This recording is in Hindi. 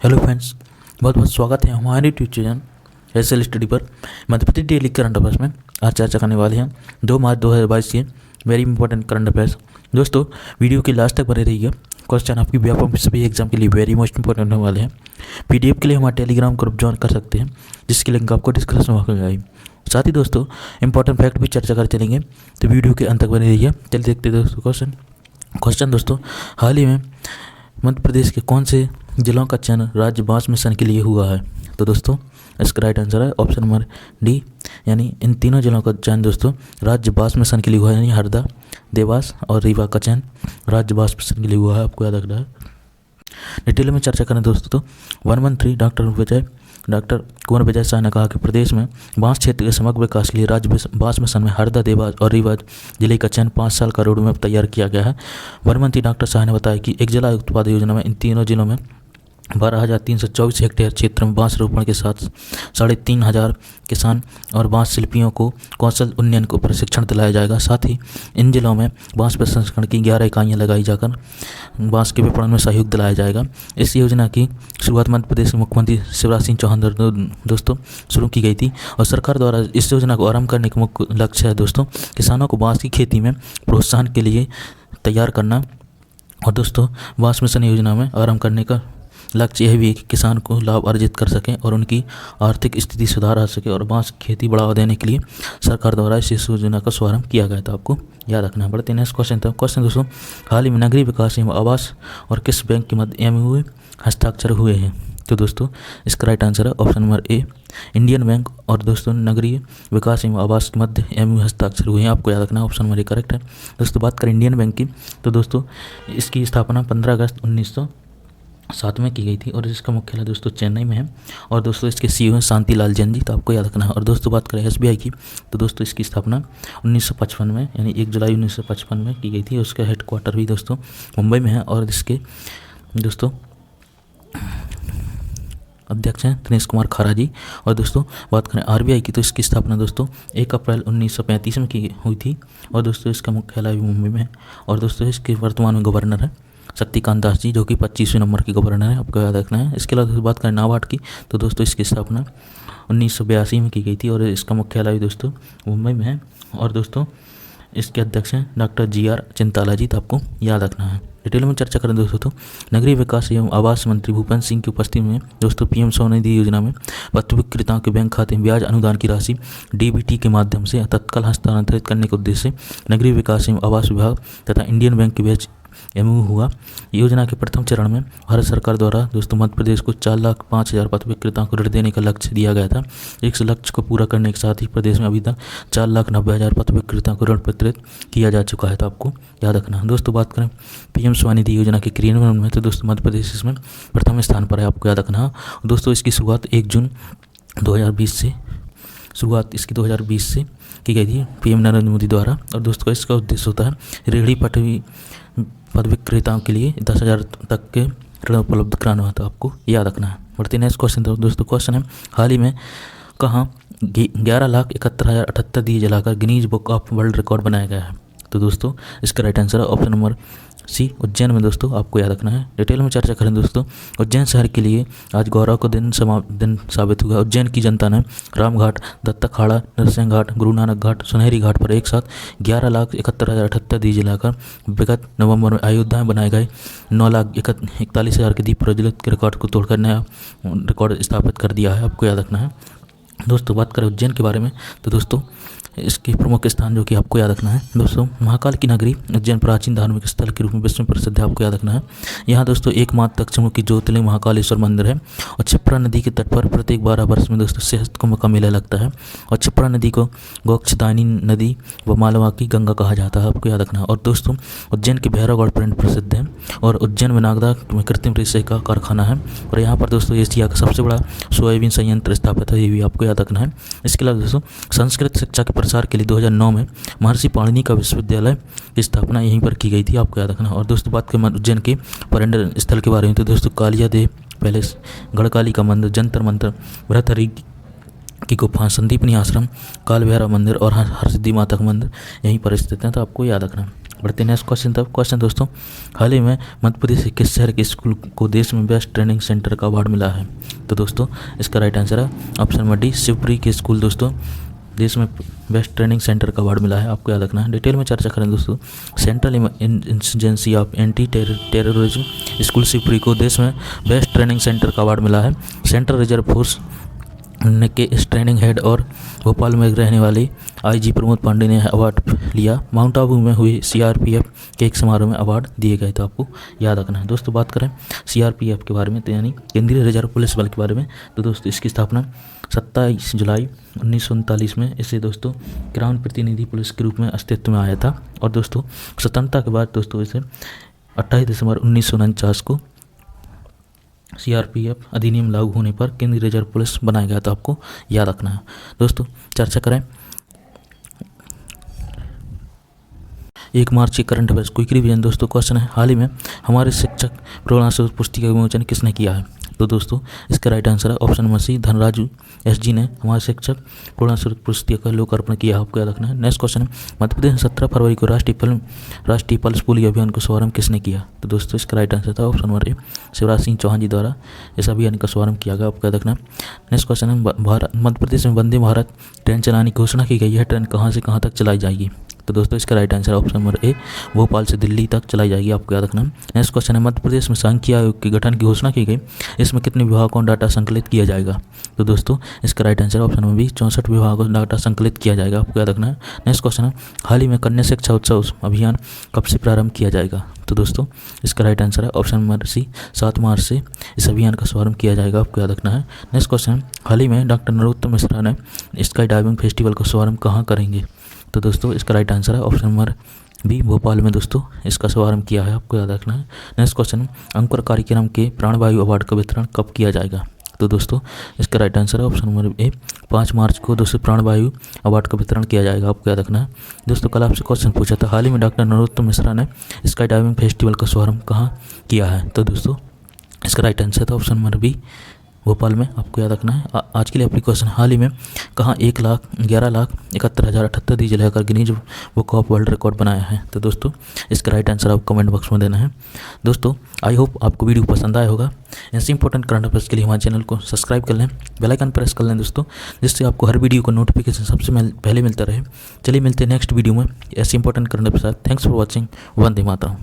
हेलो फ्रेंड्स, बहुत बहुत स्वागत है हमारे यूट्यूब चैनल एसएल स्टडी पर। Madhya Pradesh daily current affairs में आज चर्चा करने वाले हैं 2 मार्च 2022 के वेरी इंपॉर्टेंट करंट अफेयर्स। दोस्तों, वीडियो के लास्ट तक बने रहिए। क्वेश्चन आपकी व्यापक सभी एग्जाम के लिए वेरी मोस्ट इंपॉर्टेंट होने वाले हैं। पीडीएफ के लिए हमारे टेलीग्राम ग्रुप ज्वाइन कर सकते हैं, जिसकी लिंक आपको डिस्क्रिप्शन में मिल जाएगी। साथ ही दोस्तों, इंपॉर्टेंट फैक्ट भी चर्चा कर चलेंगे, तो वीडियो के अंत तक बने रहिए। चलिए देखते हैं दोस्तों क्वेश्चन। दोस्तों, हाल ही में मध्य प्रदेश के कौन से जिलों का चयन राज्य बांस मिशन के लिए हुआ है? तो दोस्तों, इसका राइट आंसर है ऑप्शन नंबर डी, यानी इन तीनों जिलों का चयन दोस्तों राज्य बांस मिशन के लिए हुआ है। यानी हरदा, देवास और रीवा का चयन राज्य बांस मिशन के लिए हुआ है, आपको याद रखना है। डिटेल में चर्चा करें दोस्तों, तो वन मंत्री डॉक्टर कुंवर विजय शाह ने कहा कि प्रदेश में बांस क्षेत्र के समग्र विकास के लिए राज्य बांस मिशन में हरदा, देवास और रीवा जिले का चयन 5 साल का रोड मैप तैयार किया गया है। वन मंत्री डॉक्टर शाह ने बताया कि एक जिला उत्पाद योजना में इन तीनों जिलों में 12,324 हेक्टेयर क्षेत्र में बांस रोपण के साथ 3,500 किसान और बांस शिल्पियों को कौशल उन्नयन को प्रशिक्षण दिलाया जाएगा। साथ ही इन जिलों में बांस प्रसंस्करण की 11 इकाइयाँ लगाई जाकर बांस के विपणन में सहयोग दिलाया जाएगा। इस योजना की शुरुआत मध्य प्रदेश के मुख्यमंत्री शिवराज सिंह चौहान दोस्तों शुरू की गई थी, और सरकार द्वारा इस योजना को आरंभ करने का मुख्य लक्ष्य है दोस्तों किसानों को बांस की खेती में प्रोत्साहन के लिए तैयार करना। और दोस्तों, बांस मिशन योजना में आरंभ करने का लक्ष्य यह भी है कि किसान को लाभ अर्जित कर सकें और उनकी आर्थिक स्थिति सुधार आ सके, और बांस की खेती बढ़ावा देने के लिए सरकार द्वारा इस योजना का शुभारंभ किया गया था, आपको याद रखना पड़ता है। नेक्स्ट क्वेश्चन दोस्तों, हाल ही में नगरीय विकास एवं आवास और किस बैंक के मध्य एमओयू हस्ताक्षर हुए हैं? तो दोस्तों, इसका राइट आंसर है ऑप्शन नंबर ए, इंडियन बैंक और दोस्तों नगरीय विकास एवं आवास के मध्य एमओयू हस्ताक्षर हुए हैं, आपको याद रखना ऑप्शन नंबर ए करेक्ट है। दोस्तों, बात करें इंडियन बैंक की, तो दोस्तों इसकी स्थापना 15 अगस्त 1907 में की गई थी, और इसका मुख्यालय दोस्तों चेन्नई में है। और दोस्तों, इसके सीईओ हैं शांतिलाल जैन जी, तो आपको याद रखना है। और दोस्तों, बात करें एसबीआई की, तो दोस्तों इसकी स्थापना 1955 में यानी 1 जुलाई 1955 में की गई थी। उसका हेडक्वार्टर भी दोस्तों मुंबई में है, और इसके दोस्तों अध्यक्ष हैं दिनेश कुमार खारा जी। और दोस्तों, बात करें आरबीआई की, तो इसकी स्थापना दोस्तों 1 अप्रैल 1935 में की हुई थी, और दोस्तों इसका मुख्यालय भी मुंबई में है। और दोस्तों, इसके वर्तमान में गवर्नर है शक्तिकांत दास जी, जो कि 25वें नंबर के गवर्नर हैं, आपको याद रखना है। इसके अलावा बात करें नाबार्ड की, तो दोस्तों इसकी स्थापना 1982 में की गई थी, और इसका मुख्यालय भी दोस्तों मुंबई में है। और दोस्तों, इसके अध्यक्ष हैं डॉक्टर GR चिंताला जी, तो आपको याद रखना है। डिटेल में चर्चा करें दोस्तों, तो नगरीय विकास एवं आवास मंत्री भूपेंद्र सिंह की उपस्थिति में दोस्तों PM स्वनिधि योजना में पत्र विक्रेताओं के बैंक खाते में ब्याज अनुदान की राशि DBT के माध्यम से तत्काल हस्तांतरित करने के उद्देश्य से नगरीय विकास एवं आवास विभाग तथा इंडियन बैंक के बीच एमओयू हुआ। योजना के प्रथम चरण में भारत सरकार द्वारा दोस्तों मध्य प्रदेश को 4,05,000 पत्र विक्रेताओं को ऋण देने का लक्ष्य दिया गया था। इस लक्ष्य को पूरा करने के साथ ही प्रदेश में अभी तक 4,90,000 पत्र विक्रेताओं को ऋण वितरित किया जा चुका है, तो आपको याद रखना। दोस्तों, बात करें PM स्वनिधि योजना के क्रियान्वयन में, तो दोस्तों मध्य प्रदेश इसमें प्रथम स्थान पर है, आपको याद रखना। दोस्तों, इसकी शुरुआत 1 जून 2020 से की गई थी PM नरेंद्र मोदी द्वारा। और दोस्तों, इसका उद्देश्य होता है रेहड़ी पटरी पद विक्रेताओं के लिए 10,000 तक के ऋण उपलब्ध कराना, तो आपको याद रखना है। बढ़ते नेक्स्ट क्वेश्चन दोस्तों, क्वेश्चन है हाल ही में कहाँ 11,71,078 दिए जलाकर Guinness book of world record बनाया गया है? तो दोस्तों, इसका राइट आंसर है ऑप्शन नंबर सी, उज्जैन में, दोस्तों आपको याद रखना है। डिटेल में चर्चा करें दोस्तों, उज्जैन शहर के लिए आज गौरव का दिन साबित हुआ। उज्जैन की जनता ने रामघाट, दत्तखाड़ा, नरसिंह घाट, गुरु नानक घाट, सुनहरी घाट पर एक साथ 11,71,078 दीप जलाकर विगत नवंबर में अयोध्या में बनाए गए 9,41,000 के दीप प्रज्वलित के रिकॉर्ड को तोड़कर नया रिकॉर्ड स्थापित कर दिया है, आपको याद रखना है। दोस्तों, बात करें उज्जैन के बारे में, तो दोस्तों इसके प्रमुख स्थान जो कि आपको याद रखना है दोस्तों, महाकाल की नगरी उज्जैन प्राचीन धार्मिक स्थल के रूप में विश्व में प्रसिद्ध है, आपको याद रखना है। यहाँ दोस्तों एकमात्र दक्षिणमुखी ज्योतिर्लिंग महाकालेश्वर मंदिर है, और क्षिप्रा नदी के तट पर प्रत्येक 12 वर्ष में दोस्तों सिंहस्थ कुंभ का मेला लगता है। और क्षिप्रा नदी को गोक्षदायिनी नदी व मालवा की गंगा कहा जाता है, आपको याद रखना। और दोस्तों, उज्जैन के भैरवगढ़ प्रिंट प्रसिद्ध है, और उज्जैन में नागदा में कृत्रिम रेशे का कारखाना है, और यहाँ पर दोस्तों एशिया का सबसे बड़ा सोयाबीन संयंत्र स्थापित है, ये भी आपको याद रखना है। इसके अलावा दोस्तों, संस्कृत शिक्षा के प्रसार के लिए 2009 में महर्षि पाणिनि का विश्वविद्यालय की स्थापना यहीं पर की गई थी, आपको याद रखना। और दोस्तों, बात करें उज्जैन के पर्यटन स्थल के बारे में, तो दोस्तों कालिया देव पैलेस, गढ़काली का मंदिर, जंतर मंतर, भ्रतहरि की गुफा, संदीपनी आश्रम, काल भैरव मंदिर और हरसिद्धि माता का मंदिर यहीं पर स्थित है, तो आपको याद रखना है। बढ़ते हैं नेक्स्ट क्वेश्चन तक। क्वेश्चन दोस्तों, हाल ही में मध्य प्रदेश के किस शहर के स्कूल को देश में बेस्ट ट्रेनिंग सेंटर का अवार्ड मिला है? तो दोस्तों इसका राइट आंसर है ऑप्शन नंबर डी, शिवपुरी के स्कूल दोस्तों देश में बेस्ट ट्रेनिंग सेंटर का अवार्ड मिला है, आपको याद रखना है। डिटेल में चर्चा करें दोस्तों, central intelligence of anti terrorism school Shivpuri को देश में बेस्ट ट्रेनिंग सेंटर का अवार्ड मिला है। सेंट्रल रिजर्व फोर्स के इस ट्रेनिंग हेड और भोपाल में रहने वाले आईजी प्रमोद पांडे ने अवार्ड लिया। माउंट आबू में हुए सीआरपीएफ के एक समारोह में अवार्ड दिए गए, तो आपको याद रखना है। दोस्तों बात करें सीआरपीएफ के बारे में, तो यानी केंद्रीय रिजर्व पुलिस बल के बारे में, तो दोस्तों इसकी स्थापना 27 जुलाई 1939 में इसे दोस्तों ग्रामीण प्रतिनिधि पुलिस के रूप में अस्तित्व में आया था। और दोस्तों स्वतंत्रता के बाद दोस्तों इसे 28 दिसंबर 1949 को सीआरपीएफ अधिनियम लागू होने पर केंद्रीय रिजर्व पुलिस बनाया गया, तो आपको याद रखना है। दोस्तों चर्चा करें 1 मार्च के करंट अफेयर्स क्विक रिवीजन। दोस्तों क्वेश्चन है, हाल ही में हमारे शिक्षक प्रेरणास्रोत पुस्तिका का विमोचन किसने किया है? तो दोस्तों इसका राइट आंसर है option number C, Dhanraju SG ने हमारे शिक्षक प्रेरणास्रोत पुस्तिका का लोकार्पण किया, आपको याद रखना है। नेक्स्ट क्वेश्चन है, मध्य प्रदेश में 17 फरवरी को राष्ट्रीय पल्स पोलियो अभियान का शुभारंभ किसने किया? तो दोस्तों इसका राइट आंसर था option number A, Shivraj Singh Chouhan ji द्वारा इस अभियान का शुभारंभ किया गया, आपको याद रखना है। नेक्स्ट क्वेश्चन है, मध्य प्रदेश में वंदे भारत ट्रेन चलाने की घोषणा की गई है, ट्रेन कहाँ से कहाँ तक चलाई जाएगी? तो दोस्तों इसका राइट आंसर ऑप्शन नंबर ए, भोपाल से दिल्ली तक चलाई जाएगी, आपको याद रखना। नेक्स्ट क्वेश्चन है, मध्य प्रदेश में सांख्यिकी आयोग के गठन की घोषणा की गई, इसमें कितने विभागों का डाटा संकलित किया जाएगा? तो दोस्तों इसका right answer option number B, 64 विभागों का डाटा संकलित किया जाएगा, आपको याद रखना है। नेक्स्ट क्वेश्चन है, हाल ही में कन्या शिक्षा उत्सव अभियान कब से प्रारंभ किया जाएगा? तो दोस्तों इसका राइट आंसर है ऑप्शन नंबर सी, 7 मार्च से इस अभियान का शुभारंभ किया जाएगा, आपको याद रखना है। नेक्स्ट क्वेश्चन है, हाल ही में डॉक्टर नरोत्तम मिश्रा ने स्काई डाइविंग फेस्टिवल का शुभारंभ कहाँ करेंगे? तो दोस्तों इसका राइट आंसर है ऑप्शन नंबर बी, भोपाल में दोस्तों इसका शुभारंभ किया है, आपको याद रखना है। नेक्स्ट क्वेश्चन, अंकुर कार्यक्रम के प्राणवायु अवार्ड का वितरण कब किया जाएगा? तो दोस्तों इसका राइट आंसर है ऑप्शन नंबर ए, 5 मार्च को दोस्तों प्राणवायु अवार्ड का वितरण किया जाएगा, आपको याद रखना है। दोस्तों कल आपसे क्वेश्चन पूछा था, हाल ही में डॉक्टर नरोत्तम मिश्रा ने स्काई डाइविंग फेस्टिवल का शुभारंभ कहाँ किया है? तो दोस्तों इसका राइट आंसर था ऑप्शन नंबर बी, भोपाल में, आपको याद रखना है। आज के लिए अपनी क्वेश्चन, हाल ही में कहाँ 1,11,71,078 डीजे लेकर Guinness book of world record बनाया है? तो दोस्तों इसका राइट आंसर आप कमेंट बॉक्स में देना है। दोस्तों आई होप आपको वीडियो पसंद आया होगा। ऐसे इंपॉर्टेंट करंट अफेयर्स के लिए हमारे चैनल को सब्सक्राइब कर लें, बेल आइकन प्रेस कर लें दोस्तों, जिससे आपको हर वीडियो को नोटिफिकेशन सबसे पहले मिलता रहे। चलिए मिलते हैं नेक्स्ट वीडियो में ऐसे important current affairs. Thanks for watching. Vande Mataram.